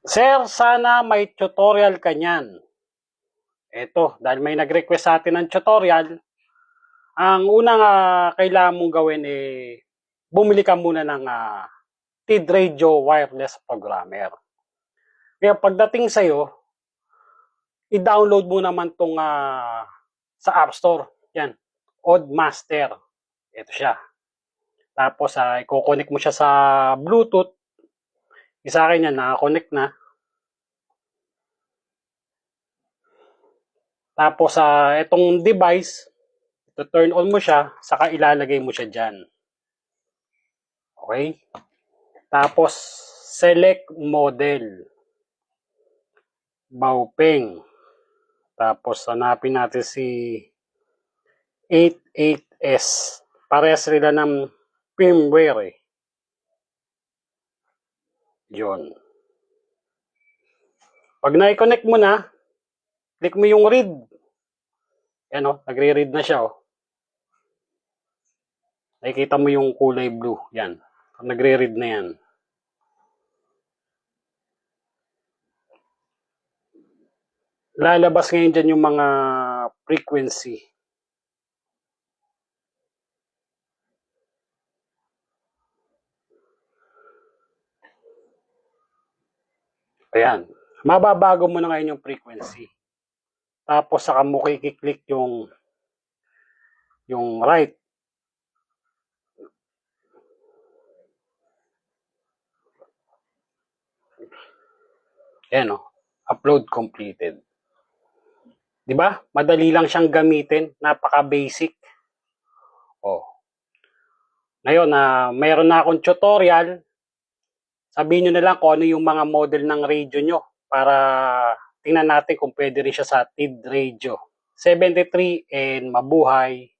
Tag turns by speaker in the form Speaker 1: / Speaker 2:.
Speaker 1: Sir, sana may tutorial ka niyan. Eto, dahil may nag-request sa atin ng tutorial, ang unang kailangan mong gawin bumili ka muna ng TID Radio Wireless Programmer. Kaya pagdating sa'yo, i-download mo naman tong sa App Store. Yan, Oddmaster. Ito siya. Tapos, i-connect mo siya sa Bluetooth. Isa akin yan, naka-connect na. Tapos, itong device, turn on mo siya, saka ilalagay mo siya dyan. Okay? Tapos, select model. Baopeng. Tapos, hanapin natin si 88S. Parehas sila ng firmware eh. Yun. Pag na-connect mo na, click mo yung read. Yan o, nagre-read na siya o. Nakikita mo yung kulay blue. Yan. Nagre-read na yan. Lalabas ngayon dyan yung mga frequency. Ayan. Mababago mo na ngayon yung frequency. Tapos saka mo kikiklik yung right. Ayan o. Upload completed. Diba? Madali lang siyang gamitin. Napaka-basic. Oh. Ngayon, mayroon na akong tutorial. Sabihin nyo na lang kung ano yung mga model ng radio nyo para tingnan natin kung pwede rin siya sa TID radio. 73 and mabuhay.